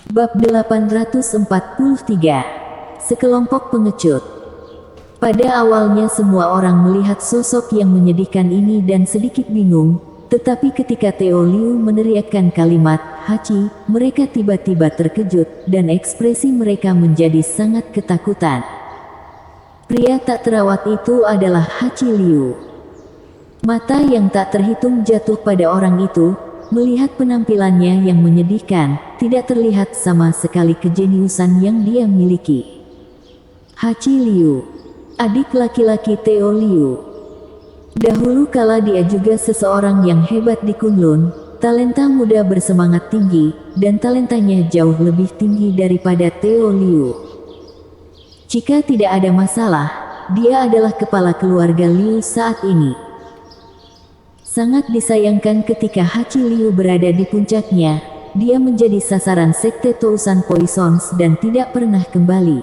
Bab 843. Sekelompok pengecut. Pada awalnya semua orang melihat sosok yang menyedihkan ini dan sedikit bingung, tetapi ketika Teo Liu meneriakkan kalimat Hachi, mereka tiba-tiba terkejut, dan ekspresi mereka menjadi sangat ketakutan. Pria tak terawat itu adalah Hachi Liu. Mata yang tak terhitung jatuh pada orang itu. Melihat penampilannya yang menyedihkan, tidak terlihat sama sekali kejeniusan yang dia miliki. Hachi Liu, adik laki-laki Teo Liu. Dahulu kala dia juga seseorang yang hebat di Kunlun, talenta muda bersemangat tinggi, dan talentanya jauh lebih tinggi daripada Teo Liu. Jika tidak ada masalah, dia adalah kepala keluarga Liu saat ini. Sangat disayangkan ketika Hachi Liu berada di puncaknya, dia menjadi sasaran sekte Tousan Poisons dan tidak pernah kembali.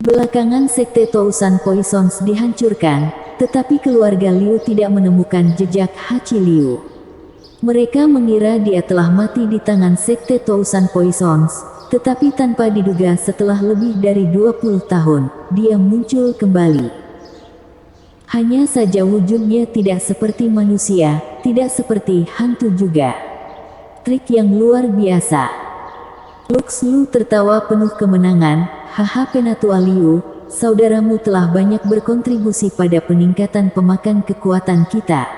Belakangan sekte Tousan Poisons dihancurkan, tetapi keluarga Liu tidak menemukan jejak Hachi Liu. Mereka mengira dia telah mati di tangan sekte Tousan Poisons, tetapi tanpa diduga setelah lebih dari 20 tahun, dia muncul kembali. Hanya saja wujudnya tidak seperti manusia, tidak seperti hantu juga. Trik yang luar biasa. Lux Lu tertawa penuh kemenangan, haha Penatua Liu, saudaramu telah banyak berkontribusi pada peningkatan pemakan kekuatan kita.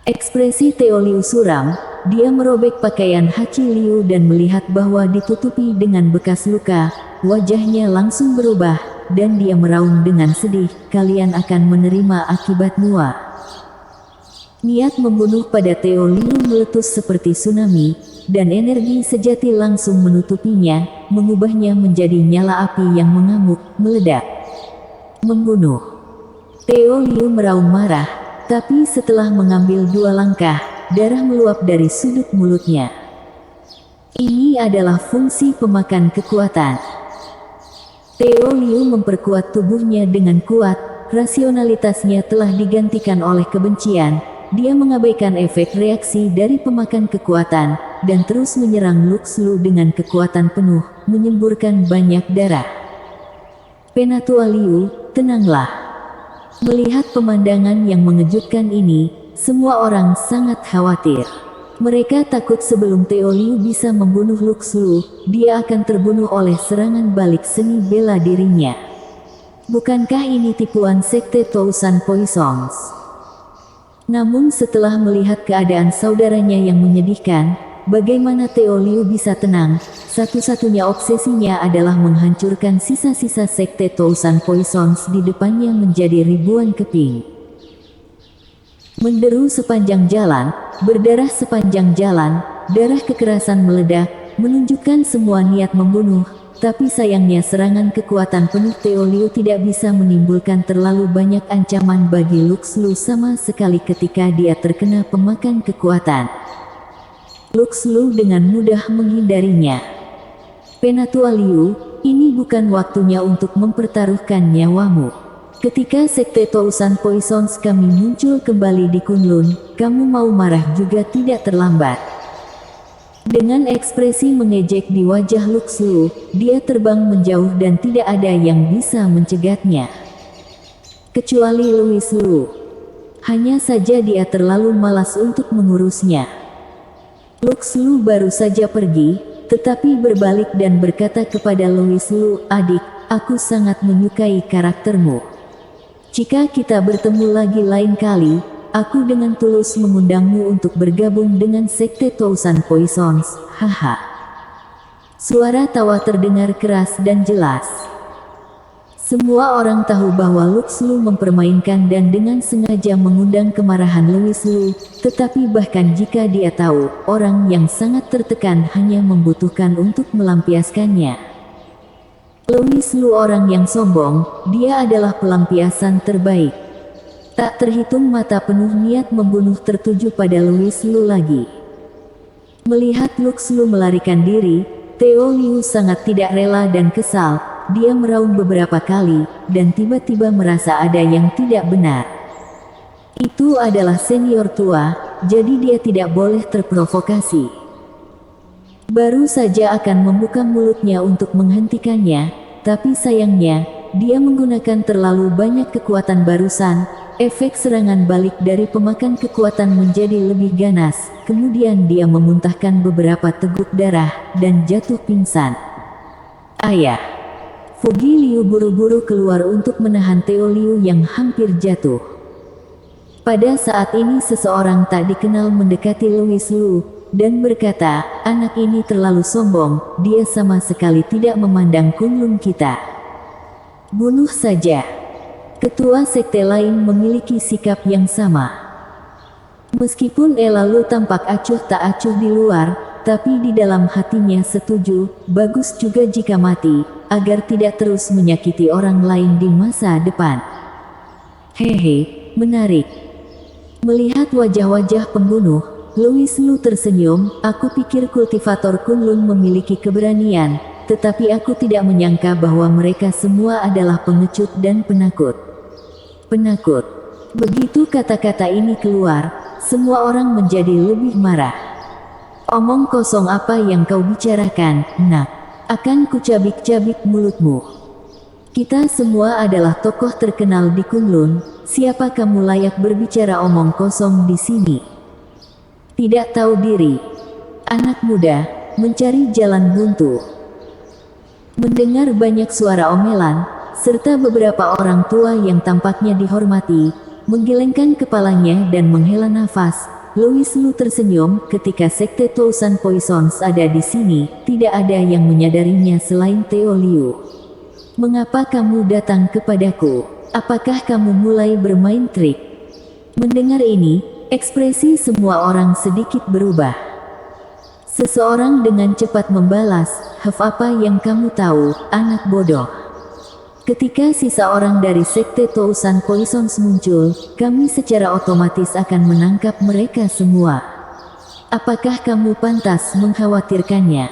Ekspresi Teo Liu suram, dia merobek pakaian Hachi Liu dan melihat bahwa ditutupi dengan bekas luka, wajahnya langsung berubah. Dan dia meraung dengan sedih, kalian akan menerima akibat Mua. Niat membunuh pada Teo Liu meletus seperti tsunami, dan energi sejati langsung menutupinya, mengubahnya menjadi nyala api yang mengamuk, meledak. Membunuh. Teo Liu meraung marah, tapi setelah mengambil 2 langkah, darah meluap dari sudut mulutnya. Ini adalah fungsi pemakan kekuatan. Teo Liu memperkuat tubuhnya dengan kuat, rasionalitasnya telah digantikan oleh kebencian, dia mengabaikan efek reaksi dari pemakan kekuatan, dan terus menyerang Lux Lu dengan kekuatan penuh, menyemburkan banyak darah. Penatua Liu, tenanglah. Melihat pemandangan yang mengejutkan ini, semua orang sangat khawatir. Mereka takut sebelum Teo Liu bisa membunuh Lux Lu, dia akan terbunuh oleh serangan balik seni bela dirinya. Bukankah ini tipuan sekte Tousan Poisons? Namun setelah melihat keadaan saudaranya yang menyedihkan, bagaimana Teo Liu bisa tenang? Satu-satunya obsesinya adalah menghancurkan sisa-sisa sekte Tousan Poisons di depannya menjadi ribuan keping. Menderu sepanjang jalan, berdarah sepanjang jalan, darah kekerasan meledak, menunjukkan semua niat membunuh, tapi sayangnya serangan kekuatan penuh Teo Liu tidak bisa menimbulkan terlalu banyak ancaman bagi Lux Lu sama sekali ketika dia terkena pemakan kekuatan. Lux Lu dengan mudah menghindarinya. Penatua Liu, ini bukan waktunya untuk mempertaruhkan nyawamu. Ketika sekte Tousan Poisons kami muncul kembali di Kunlun, kamu mau marah juga tidak terlambat. Dengan ekspresi mengejek di wajah Lux Lu, dia terbang menjauh dan tidak ada yang bisa mencegatnya. Kecuali Louis Lu. Hanya saja dia terlalu malas untuk mengurusnya. Lux Lu baru saja pergi, tetapi berbalik dan berkata kepada Louis Lu, adik, aku sangat menyukai karaktermu. Jika kita bertemu lagi lain kali, aku dengan tulus mengundangmu untuk bergabung dengan sekte Tousan Poisons, haha. Suara tawa terdengar keras dan jelas. Semua orang tahu bahwa Lux Lu mempermainkan dan dengan sengaja mengundang kemarahan Louis Lu, tetapi bahkan jika dia tahu, orang yang sangat tertekan hanya membutuhkan untuk melampiaskannya. Louis Lu orang yang sombong, dia adalah pelampiasan terbaik. Tak terhitung mata penuh niat membunuh tertuju pada Louis Lu lagi. Melihat Lux Lu melarikan diri, Teo Liu sangat tidak rela dan kesal, dia meraung beberapa kali, dan tiba-tiba merasa ada yang tidak benar. Itu adalah senior tua, jadi dia tidak boleh terprovokasi. Baru saja akan membuka mulutnya untuk menghentikannya, tapi sayangnya, dia menggunakan terlalu banyak kekuatan barusan. Efek serangan balik dari pemakan kekuatan menjadi lebih ganas, kemudian dia memuntahkan beberapa teguk darah, dan jatuh pingsan. Ayah! Fugi Liu buru-buru keluar untuk menahan Teo Liu yang hampir jatuh. Pada saat ini seseorang tak dikenal mendekati Louis Lu, dan berkata, anak ini terlalu sombong, dia sama sekali tidak memandang Kunlun kita. Bunuh saja. Ketua sekte lain memiliki sikap yang sama. Meskipun Elalu tampak acuh tak acuh di luar, tapi di dalam hatinya setuju, bagus juga jika mati, agar tidak terus menyakiti orang lain di masa depan. Hehe, menarik. Melihat wajah-wajah pembunuh, Louis Lu tersenyum. Aku pikir kultivator Kunlun memiliki keberanian, tetapi aku tidak menyangka bahwa mereka semua adalah pengecut dan penakut. Penakut. Begitu kata-kata ini keluar, semua orang menjadi lebih marah. Omong kosong apa yang kau bicarakan, nak? Akan kucabik-cabik mulutmu. Kita semua adalah tokoh terkenal di Kunlun, siapa kamu layak berbicara omong kosong di sini? Tidak tahu diri. Anak muda, mencari jalan buntu. Mendengar banyak suara omelan, serta beberapa orang tua yang tampaknya dihormati, menggelengkan kepalanya dan menghela nafas, Louis Lu tersenyum. Ketika sekte Tousan Poisons ada di sini, tidak ada yang menyadarinya selain Teo Liu. Mengapa kamu datang kepadaku? Apakah kamu mulai bermain trik? Mendengar ini, ekspresi semua orang sedikit berubah. Seseorang dengan cepat membalas, apa yang kamu tahu, anak bodoh? Ketika sisa orang dari sekte Tousan Poisons muncul, kami secara otomatis akan menangkap mereka semua. Apakah kamu pantas mengkhawatirkannya?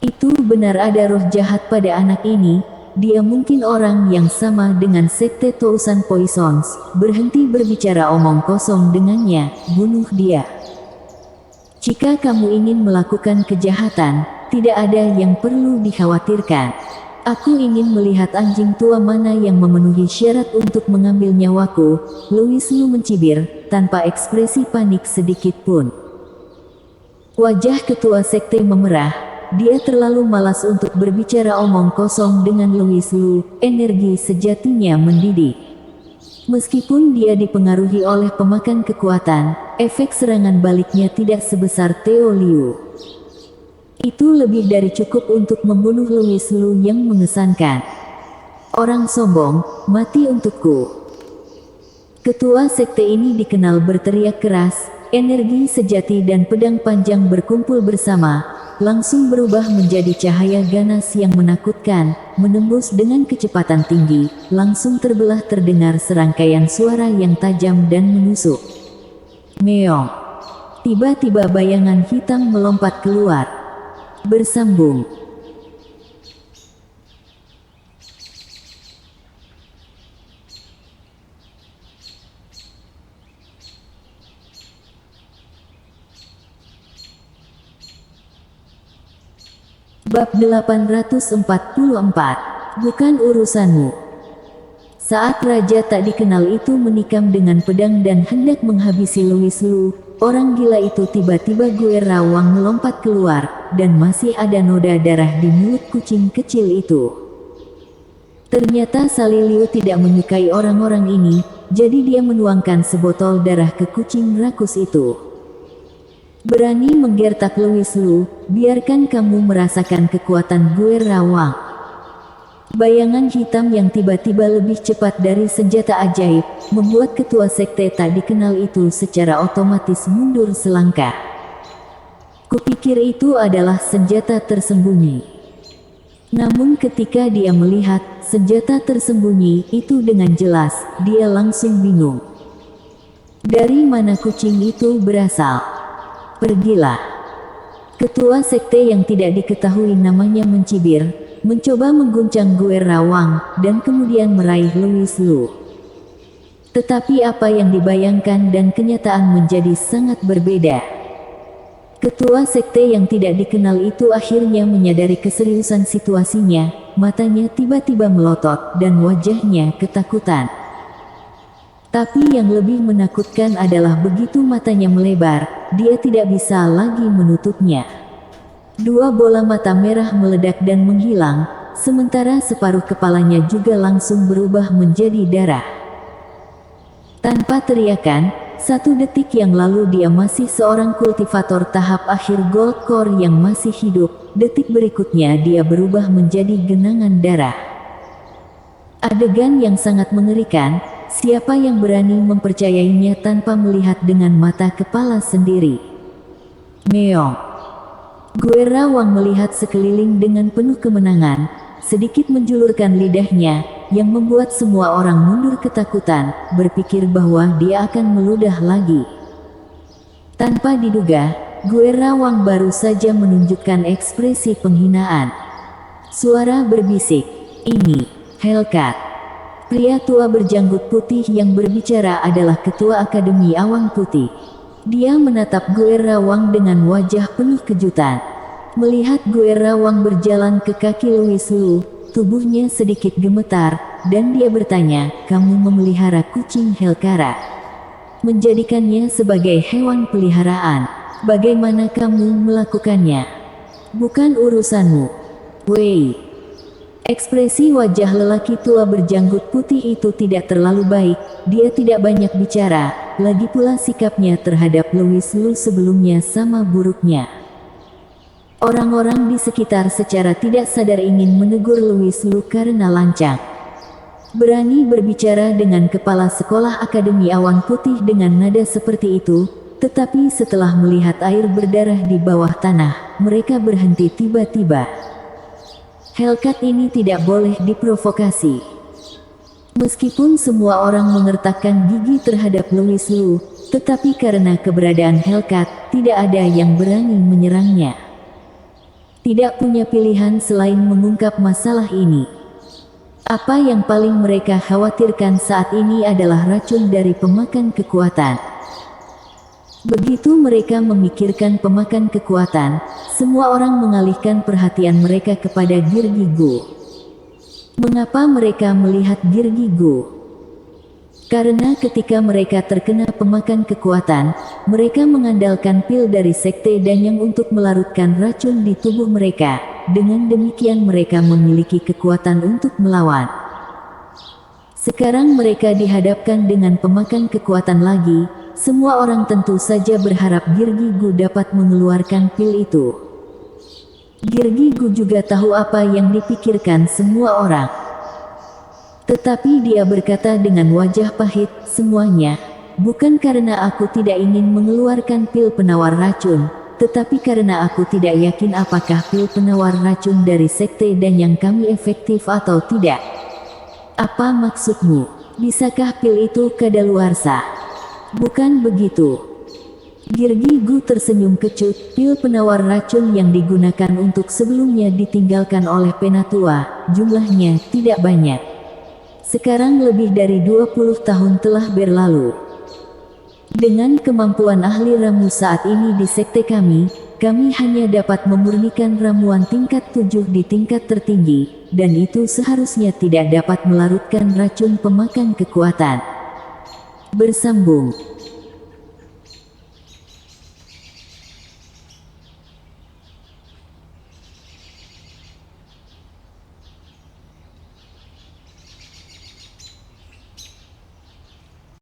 Itu benar, ada roh jahat pada anak ini. Dia mungkin orang yang sama dengan sekte Tousan Poisons. Berhenti berbicara omong kosong dengannya, bunuh dia. Jika kamu ingin melakukan kejahatan, tidak ada yang perlu dikhawatirkan. Aku ingin melihat anjing tua mana yang memenuhi syarat untuk mengambil nyawaku. Louis Lu mencibir, tanpa ekspresi panik sedikit pun. Wajah ketua sekte memerah. Dia terlalu malas untuk berbicara omong kosong dengan Louis Lu. Energi sejatinya mendidih. Meskipun dia dipengaruhi oleh pemakan kekuatan, efek serangan baliknya tidak sebesar Teo Liu. Itu lebih dari cukup untuk membunuh Louis Lu yang mengesankan. Orang sombong, mati untukku. Ketua sekte ini dikenal berteriak keras, energi sejati dan pedang panjang berkumpul bersama, langsung berubah menjadi cahaya ganas yang menakutkan, menembus dengan kecepatan tinggi, langsung terbelah terdengar serangkaian suara yang tajam dan menusuk. Meong. Tiba-tiba bayangan hitam melompat keluar. Bersambung. Bab 844. Bukan urusanmu. Saat raja tak dikenal itu menikam dengan pedang dan hendak menghabisi Louis Lu, orang gila itu tiba-tiba Guer Rawang melompat keluar, dan masih ada noda darah di mulut kucing kecil itu. Ternyata Sali Liu tidak menyukai orang-orang ini, jadi dia menuangkan sebotol darah ke kucing rakus itu. Berani menggertak Louis Lu, biarkan kamu merasakan kekuatan Guer Rawang. Bayangan hitam yang tiba-tiba lebih cepat dari senjata ajaib, membuat ketua sekte tak dikenal itu secara otomatis mundur selangkah. Kupikir itu adalah senjata tersembunyi. Namun ketika dia melihat senjata tersembunyi itu dengan jelas, dia langsung bingung. Dari mana kucing itu berasal? Pergilah. Ketua sekte yang tidak diketahui namanya mencibir, mencoba mengguncang Guer Rawang, dan kemudian meraih Louis Lu. Tetapi apa yang dibayangkan dan kenyataan menjadi sangat berbeda. Ketua sekte yang tidak dikenal itu akhirnya menyadari keseriusan situasinya, matanya tiba-tiba melotot dan wajahnya ketakutan. Tapi yang lebih menakutkan adalah begitu matanya melebar, dia tidak bisa lagi menutupnya. Dua bola mata merah meledak dan menghilang, sementara separuh kepalanya juga langsung berubah menjadi darah. Tanpa teriakan, 1 detik yang lalu dia masih seorang kultivator tahap akhir gold core yang masih hidup, detik berikutnya dia berubah menjadi genangan darah. Adegan yang sangat mengerikan, siapa yang berani mempercayainya tanpa melihat dengan mata kepala sendiri? Meong. Guerra Wang melihat sekeliling dengan penuh kemenangan, sedikit menjulurkan lidahnya, yang membuat semua orang mundur ketakutan, berpikir bahwa dia akan meludah lagi. Tanpa diduga, Guerra Wang baru saja menunjukkan ekspresi penghinaan. Suara berbisik, "Ini, Hellcat." Pria tua berjanggut putih yang berbicara adalah Ketua Akademi Awan Putih. Dia menatap Guerra Wang dengan wajah penuh kejutan. Melihat Guerra Wang berjalan ke kaki Louis Lu, tubuhnya sedikit gemetar, dan dia bertanya, "Kamu memelihara kucing Hellcara? Menjadikannya sebagai hewan peliharaan. Bagaimana kamu melakukannya? Bukan urusanmu." Wei. Ekspresi wajah lelaki tua berjanggut putih itu tidak terlalu baik, dia tidak banyak bicara, lagi pula sikapnya terhadap Louis Lu sebelumnya sama buruknya. Orang-orang di sekitar secara tidak sadar ingin menegur Louis Lu karena lancang. Berani berbicara dengan kepala sekolah Akademi Awan Putih dengan nada seperti itu, tetapi setelah melihat air berdarah di bawah tanah, mereka berhenti tiba-tiba. Hellcat ini tidak boleh diprovokasi. Meskipun semua orang mengertakkan gigi terhadap Louis Lu, tetapi karena keberadaan Hellcat, tidak ada yang berani menyerangnya. Tidak punya pilihan selain mengungkap masalah ini. Apa yang paling mereka khawatirkan saat ini adalah racun dari pemakan kekuatan. Begitu mereka memikirkan pemakan kekuatan, semua orang mengalihkan perhatian mereka kepada Girgigu. Mengapa mereka melihat Girgigu? Karena ketika mereka terkena pemakan kekuatan, mereka mengandalkan pil dari sekte Danyang untuk melarutkan racun di tubuh mereka. Dengan demikian mereka memiliki kekuatan untuk melawan. Sekarang mereka dihadapkan dengan pemakan kekuatan lagi, semua orang tentu saja berharap Girgigu dapat mengeluarkan pil itu. Girgigu juga tahu apa yang dipikirkan semua orang. Tetapi dia berkata dengan wajah pahit, "Semuanya, bukan karena aku tidak ingin mengeluarkan pil penawar racun, tetapi karena aku tidak yakin apakah pil penawar racun dari sekte Danyang kami efektif atau tidak." "Apa maksudmu? Bisakah pil itu kadaluarsa?" "Bukan begitu." Girgigu tersenyum kecut, "Pil penawar racun yang digunakan untuk sebelumnya ditinggalkan oleh Penatua, jumlahnya tidak banyak. Sekarang lebih dari 20 tahun telah berlalu. Dengan kemampuan ahli ramu saat ini di sekte kami hanya dapat memurnikan ramuan tingkat 7 di tingkat tertinggi, dan itu seharusnya tidak dapat melarutkan racun pemakan kekuatan." Bersambung.